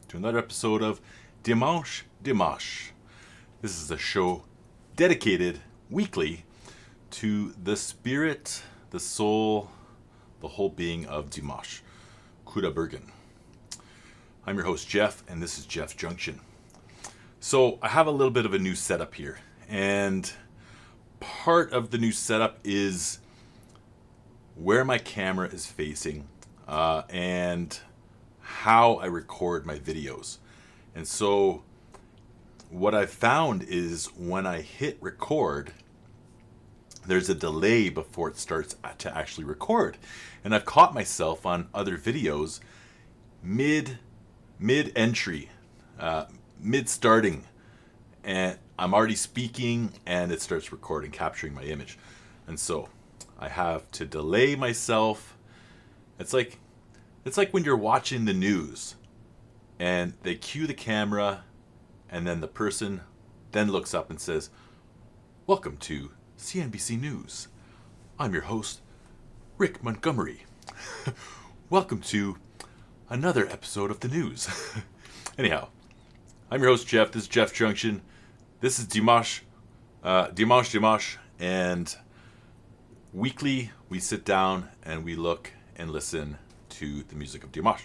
to another episode of Dimanche. This is a show dedicated weekly to the spirit, the soul, the whole being of Dimash Qudaibergen. I'm your host Jeff, and this is Jeff's Junction. So I have a little bit of a new setup here, and part of the new setup is where my camera is facing and how I record my videos. And so what I've found is when I hit record, there's a delay before it starts to actually record. And I've caught myself on other videos mid-entry, mid-starting, and I'm already speaking and it starts recording, capturing my image. And so I have to delay myself. It's like when you're watching the news and they cue the camera and then the person then looks up and says, "Welcome to CNBC News. I'm your host, Rick Montgomery. Welcome to another episode of the news." Anyhow, I'm your host, Jeff. This is Jeff's Junction. This is Dimanche, and weekly we sit down and we look and listen to the music of Dimash.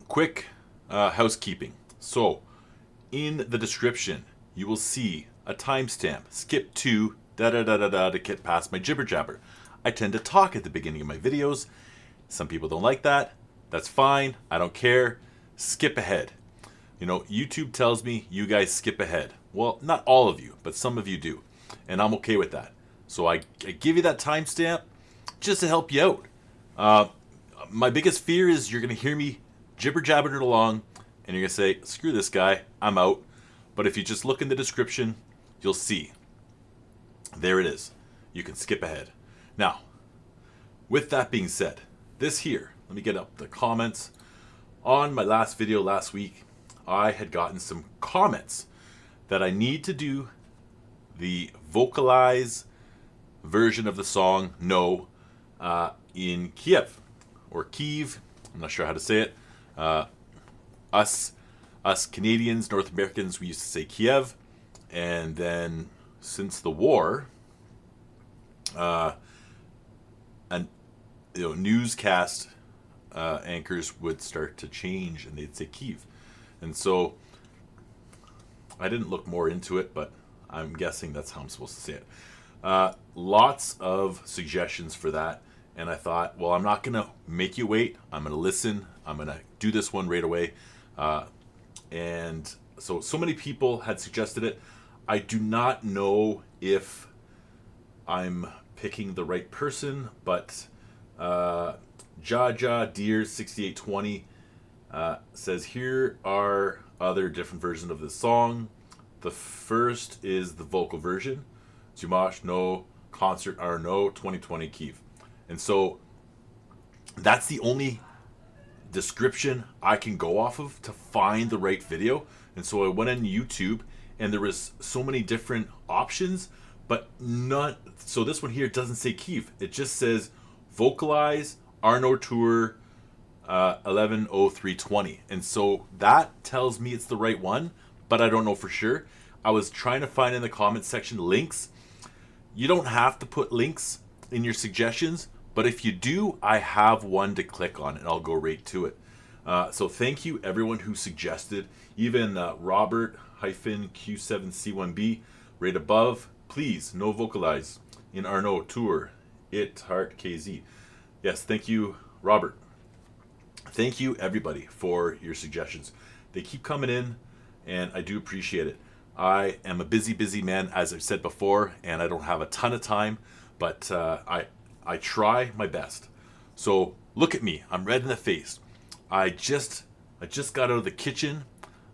Quick housekeeping. So, in the description, you will see a timestamp. Skip to to get past my jibber jabber. I tend to talk at the beginning of my videos. Some people don't like that. That's fine. I don't care. Skip ahead. You know, YouTube tells me you guys skip ahead. Well, not all of you, but some of you do. And I'm okay with that. So I give you that timestamp just to help you out. My biggest fear is you're going to hear me jibber jabbering it along and you're going to say, "Screw this guy, I'm out." But if you just look in the description, you'll see. There it is. You can skip ahead. Now, with that being said, this here, let me get up the comments. On my last video last week, I had gotten some comments that I need to do the Vocalise version of the song No in Kiev or Kiev. I'm not sure how to say it. Us Canadians, North Americans, we used to say Kiev, and then since the war, newscast anchors would start to change and they'd say Kiev. And so I didn't look more into it, but I'm guessing that's how I'm supposed to say it. Lots of suggestions for that, and I thought, well, I'm not gonna make you wait. I'm gonna listen. I'm gonna do this one right away. And so many people had suggested it. I do not know if I'm picking the right person, but Jaja Deer 6820 says here are other different versions of this song. The first is the vocal version, Dimash No Concert ARNAU 2020 Kiev. And so that's the only description I can go off of to find the right video. And so I went on YouTube and there was so many different options, but not. So this one here doesn't say Kiev. It just says Vocalise ARNAU Tour 110320. And so that tells me it's the right one, but I don't know for sure. I was trying to find in the comment section links. You don't have to put links in your suggestions, but if you do, I have one to click on and I'll go right to it. So thank you everyone who suggested, even Robert-Q7C1B right above. Please, no Vocalise in ARNAU Tour It Heart KZ. Yes, thank you, Robert. Thank you everybody for your suggestions. They keep coming in and I do appreciate it. I am a busy man, as I've said before, and I don't have a ton of time, but I try my best. So look at me, I'm red in the face. I just got out of the kitchen.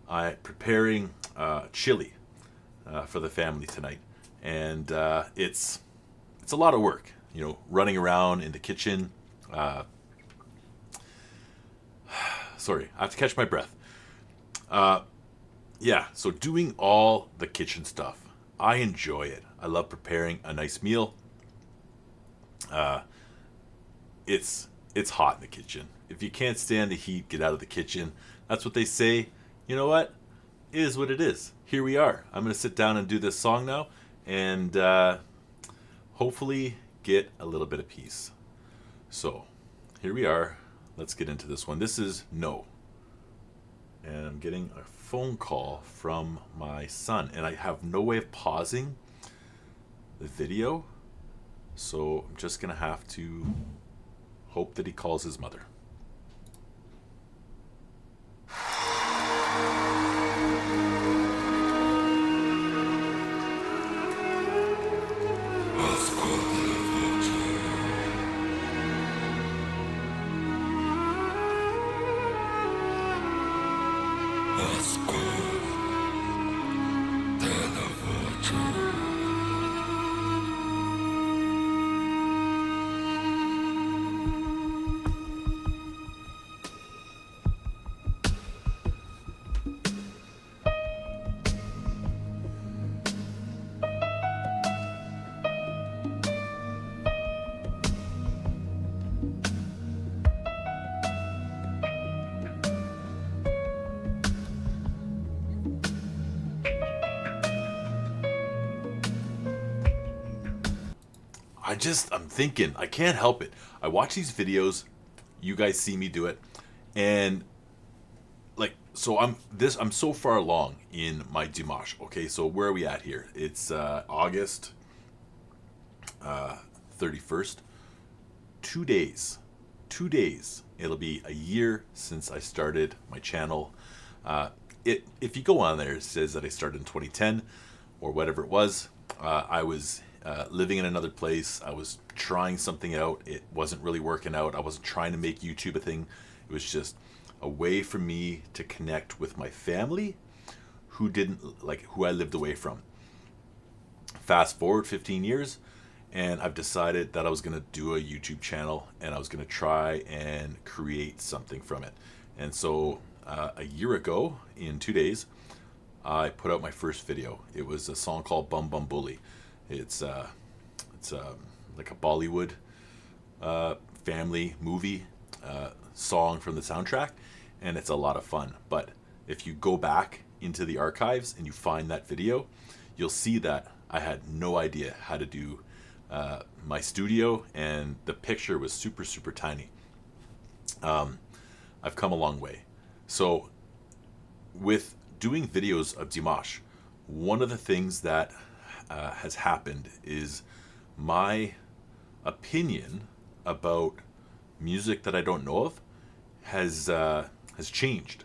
I'm preparing chili for the family tonight, and it's a lot of work, you know, running around in the kitchen. Sorry, I have to catch my breath. Yeah, so doing all the kitchen stuff, I enjoy it. I love preparing a nice meal. It's hot in the kitchen. if you can't stand the heat, get out of the kitchen. That's what they say. You know what? It is what it is. Here we are. I'm going to sit down and do this song now, and hopefully get a little bit of peace. So here we are. Let's get into this one. This is No. And I'm getting a phone call from my son, and I have no way of pausing the video, so I'm just gonna have to hope that he calls his mother. I'm thinking, I can't help it. I watch these videos, you guys see me do it, and like, so I'm so far along in my Dimanche. Okay, so where are we at here? It's August 31st. 2 days. It'll be a year since I started my channel. If you go on there, it says that I started in 2010 or whatever it was. I was living in another place. I was trying something out. It wasn't really working out. I wasn't trying to make YouTube a thing. It was just a way for me to connect with my family who I lived away from. Fast forward 15 years, and I've decided that I was going to do a YouTube channel, and I was going to try and create something from it. And so a year ago, in 2 days, I put out my first video. It was a song called Bum Bum Bully. It's like a Bollywood family movie song from the soundtrack, and it's a lot of fun. But if you go back into the archives and you find that video, you'll see that I had no idea how to do my studio, and the picture was super, super tiny. I've come a long way. So with doing videos of Dimanche, one of the things that has happened is my opinion about music that I don't know of has changed.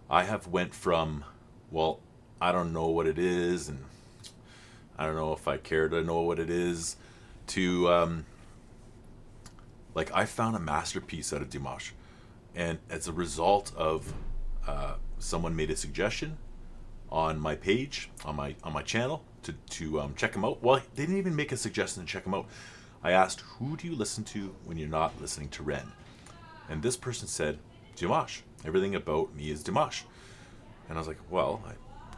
I have went from, well, I don't know what it is, and I don't know if I care to know what it is, to like, I found a masterpiece out of Dimanche, and as a result of someone made a suggestion on my page, on my channel, to check him out. Well, they didn't even make a suggestion to check him out. I asked, who do you listen to when you're not listening to Ren? And this person said, Dimanche. Everything about me is Dimanche. And I was like, well, I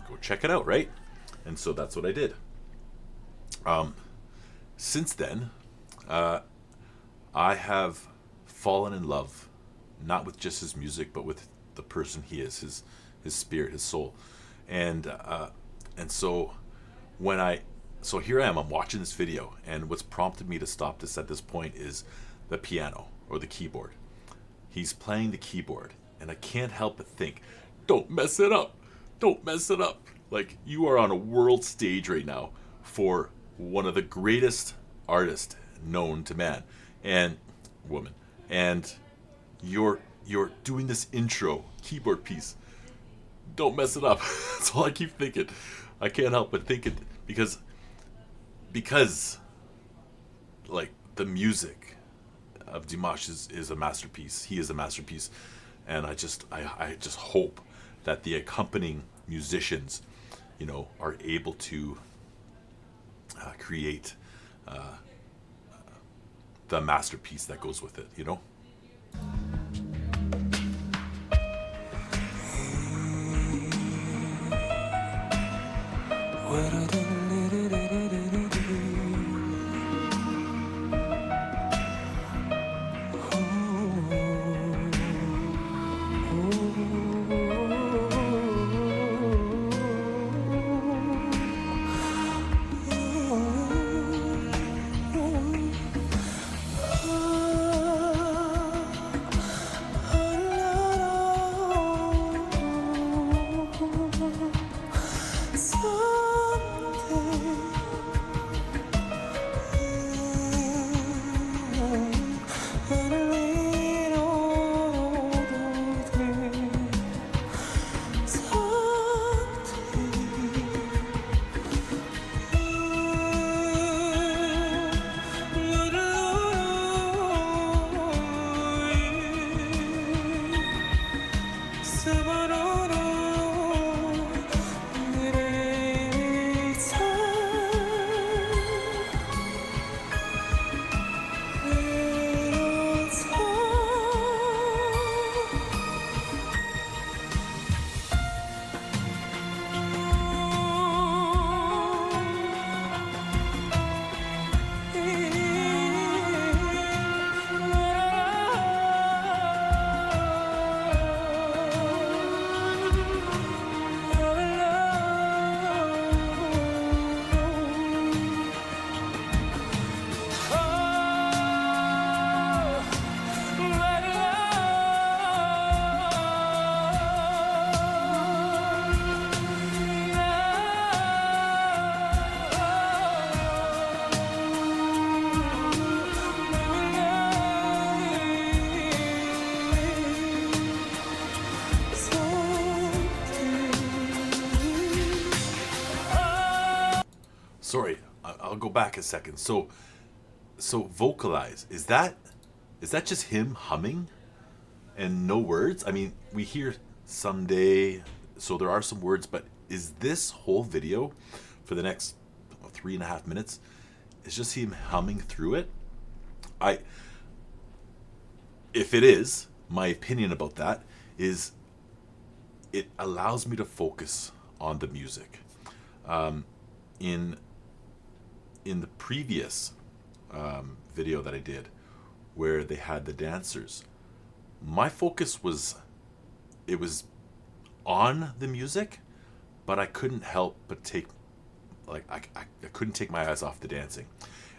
go check it out, right? And so that's what I did. Since then, I have fallen in love, not with just his music, but with the person he is, his spirit, his soul. And so so here I am, I'm watching this video, and what's prompted me to stop this at this point is the piano, or the keyboard. He's playing the keyboard, and I can't help but think, don't mess it up. Don't mess it up. Like, you are on a world stage right now for one of the greatest artists known to man and woman. And you're doing this intro keyboard piece. Don't mess it up. That's all I keep thinking. I can't help but think it, because like, the music of Dimanche is a masterpiece. He is a masterpiece. And I just hope that the accompanying musicians, are able to create the masterpiece that goes with it, Sorry, I'll go back a second. So Vocalise, is that just him humming and no words? I mean, we hear someday, so there are some words, but is this whole video for the next 3.5 minutes is just him humming through it? If it is, my opinion about that is it allows me to focus on the music. In the previous video that I did, where they had the dancers, my focus was on the music, but I couldn't help but I couldn't take my eyes off the dancing,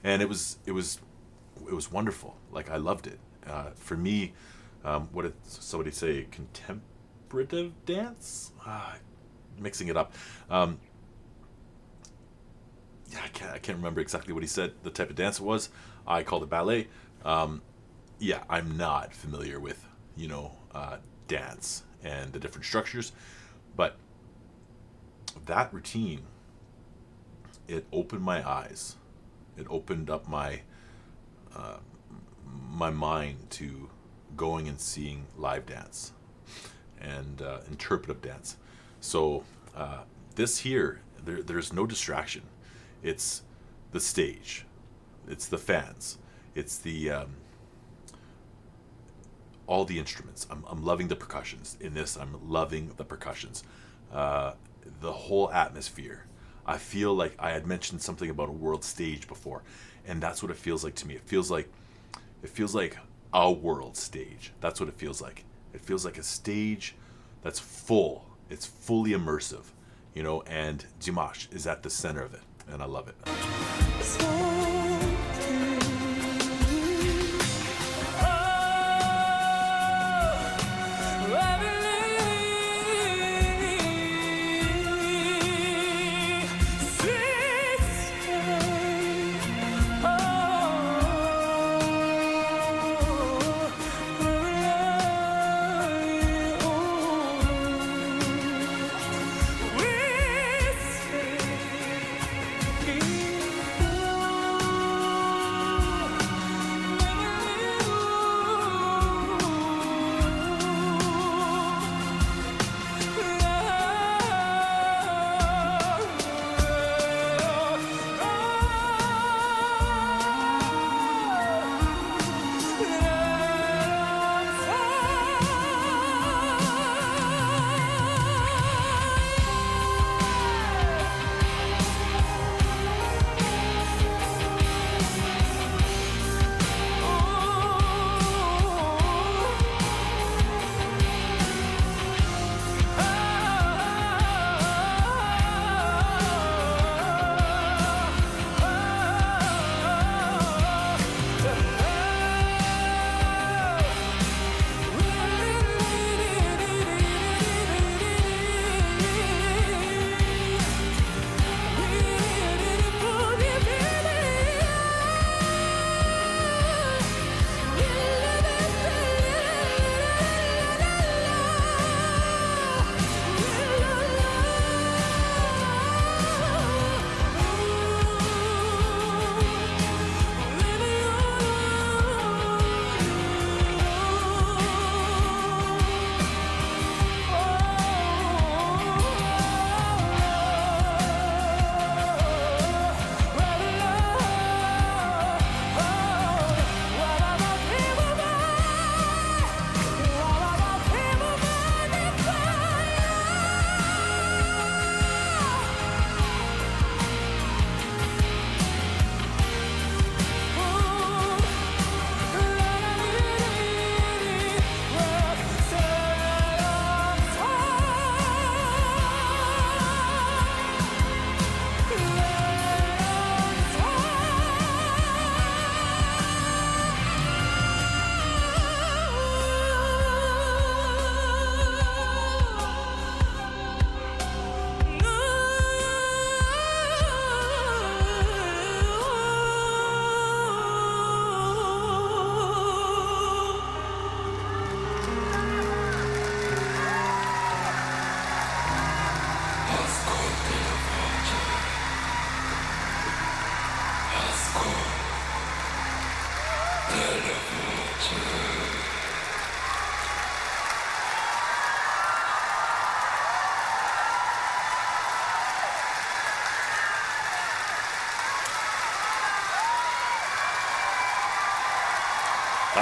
and it was wonderful. Like, I loved it. For me, what did somebody say? Contemplative dance? Mixing it up. I can't remember exactly what he said, the type of dance it was. I called it ballet. Yeah, I'm not familiar with, dance and the different structures, but that routine, it opened my eyes. It opened up my my mind to going and seeing live dance and interpretive dance. So this here, there's no distraction. It's the stage, it's the fans, it's the all the instruments. I'm loving the percussions in this. I'm loving the percussions, the whole atmosphere. I feel like I had mentioned something about a world stage before, and that's what it feels like to me. It feels like a world stage. That's what it feels like. It feels like a stage that's full. It's fully immersive, and Dimash is at the center of it. And I love it.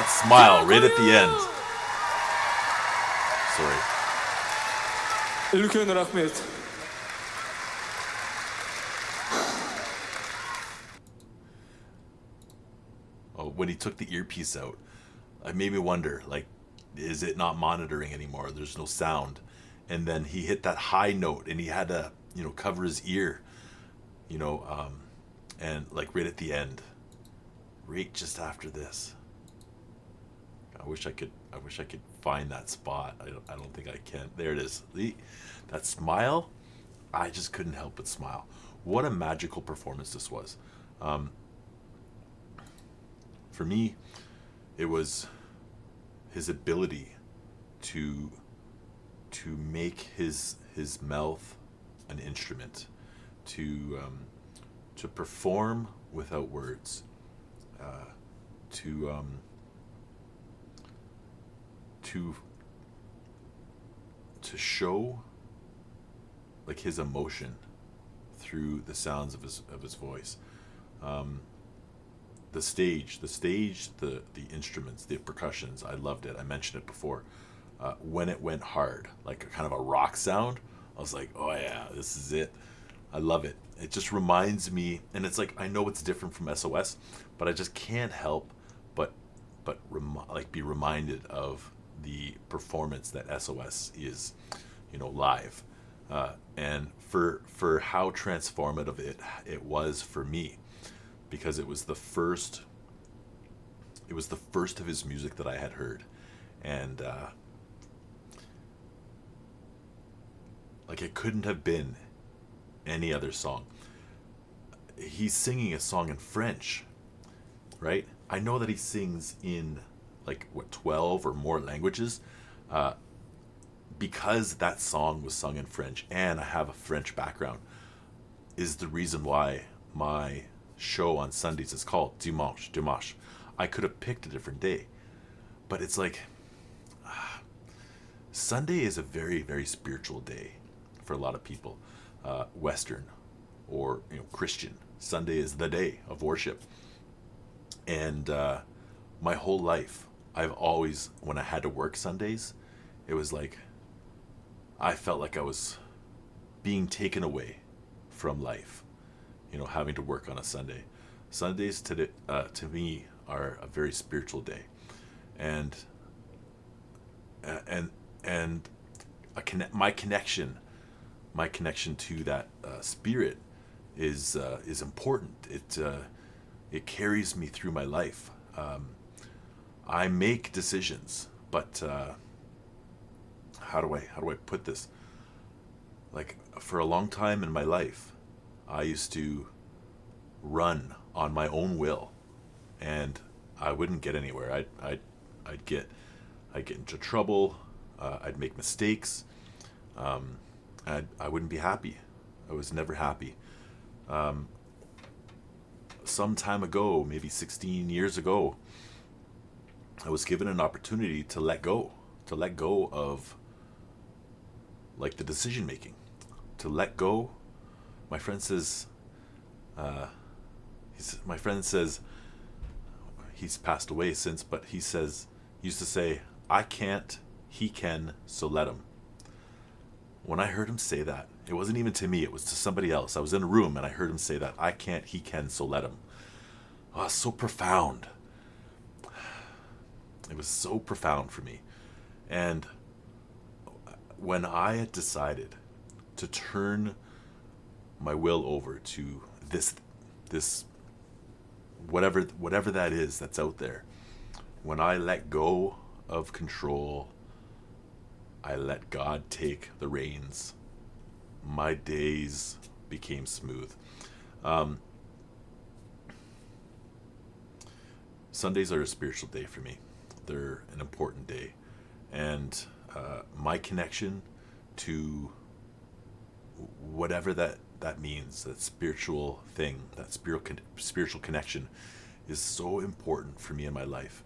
That smile right at the end. Sorry. Үлкен рахмет. Oh, when he took the earpiece out, it made me wonder, like, is it not monitoring anymore? There's no sound. And then he hit that high note and he had to, cover his ear, and like right at the end, right just after this. I wish I could find that spot. I don't think I can. There it is. That smile, I just couldn't help but smile. What a magical performance this was. For me, it was his ability to make his mouth an instrument, to perform without words, to show like his emotion through the sounds of his voice. The stage, the instruments, the percussions, I loved it. I mentioned it before. When it went hard, like a kind of a rock sound, I was like, oh yeah, this is it. I love it. It just reminds me, and it's like, I know it's different from SOS, but I just can't help but be reminded of the performance that SOS is, live, and for how transformative it was for me, because it was the first of his music that I had heard, and like it couldn't have been any other song. He's singing a song in French, right? I know that he sings in 12 or more languages, because that song was sung in French and I have a French background, is the reason why my show on Sundays is called Dimanche. I could have picked a different day, but it's like Sunday is a very, very spiritual day for a lot of people, Western or Christian. Sunday is the day of worship, and my whole life I've always, when I had to work Sundays, it was like I felt like I was being taken away from life, having to work on a Sunday. Sundays to me are a very spiritual day, and my connection to that spirit is important. It carries me through my life. I make decisions, but how do I put this? Like, for a long time in my life, I used to run on my own will, and I wouldn't get anywhere. I'd get into trouble. I'd make mistakes. I wouldn't be happy. I was never happy. Some time ago, maybe 16 years ago, I was given an opportunity to let go of like the decision making, to let go. My friend says, he's passed away since, but he used to say, I can't, he can, so let him. When I heard him say that, it wasn't even to me, it was to somebody else. I was in a room and I heard him say that, I can't, he can, so let him. Oh, so profound. It was so profound for me. And when I had decided to turn my will over to this whatever that is that's out there, when I let go of control, I let God take the reins, my days became smooth. Sundays are a spiritual day for me. They're an important day. And my connection to whatever that means, that spiritual thing, that spiritual connection, is so important for me in my life.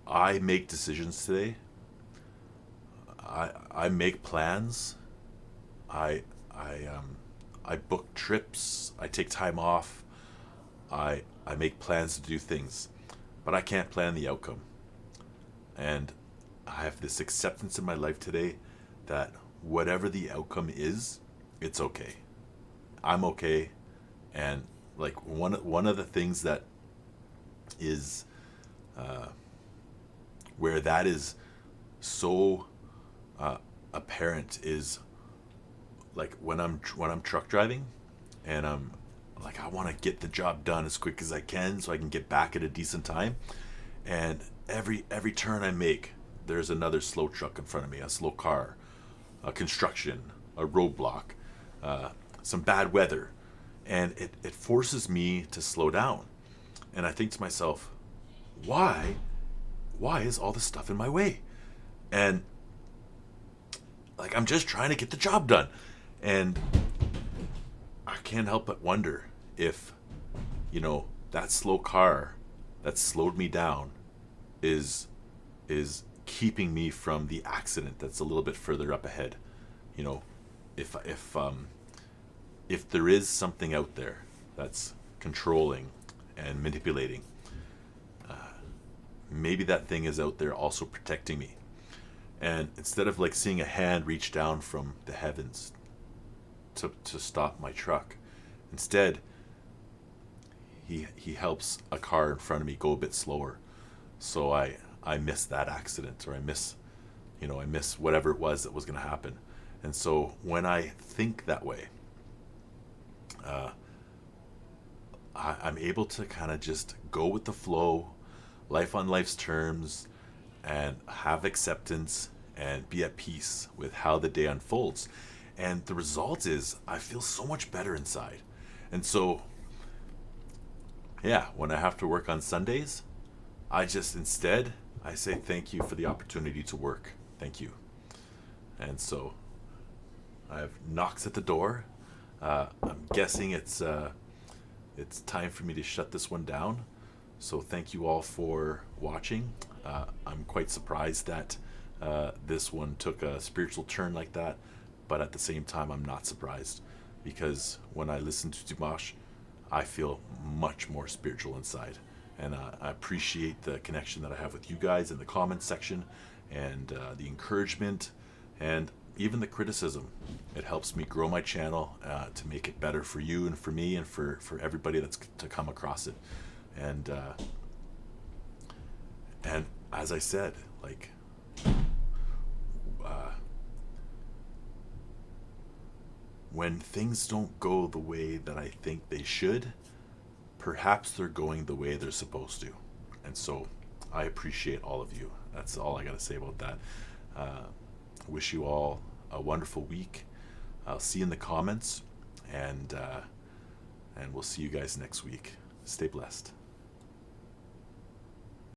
I make decisions today. I make plans. I book trips. I take time off. I make plans to do things. but I can't plan the outcome. And I have this acceptance in my life today that whatever the outcome is, it's okay. I'm okay. And like one of the things that is where that is so apparent is like when I'm truck driving, and I'm like, I want to get the job done as quick as I can so I can get back at a decent time. And every turn I make, there's another slow truck in front of me, a slow car, a construction, a roadblock, some bad weather, and it forces me to slow down. And I think to myself, why is all this stuff in my way? And like, I'm just trying to get the job done. And I can't help but wonder if, that slow car that slowed me down is keeping me from the accident that's a little bit further up ahead. If there is something out there that's controlling and manipulating, maybe that thing is out there also protecting me. And instead of like seeing a hand reach down from the heavens to stop my truck, instead he helps a car in front of me go a bit slower, so I miss that accident, or I miss whatever it was that was going to happen. And so when I think that way, I'm able to kind of just go with the flow, life on life's terms, and have acceptance and be at peace with how the day unfolds. And the result is I feel so much better inside. And so, yeah, when I have to work on Sundays, I say thank you for the opportunity to work. Thank you. And so I have knocks at the door. I'm guessing it's time for me to shut this one down. So thank you all for watching. I'm quite surprised that this one took a spiritual turn like that, but at the same time, I'm not surprised, because when I listen to Dimash, I feel much more spiritual inside. And I appreciate the connection that I have with you guys in the comments section, and the encouragement, and even the criticism. It helps me grow my channel to make it better for you and for me and for everybody that's to come across it. And as I said, like, when things don't go the way that I think they should, perhaps they're going the way they're supposed to. And so I appreciate all of you. That's all I got to say about that. Wish you all a wonderful week. I'll see you in the comments, and we'll see you guys next week. Stay blessed.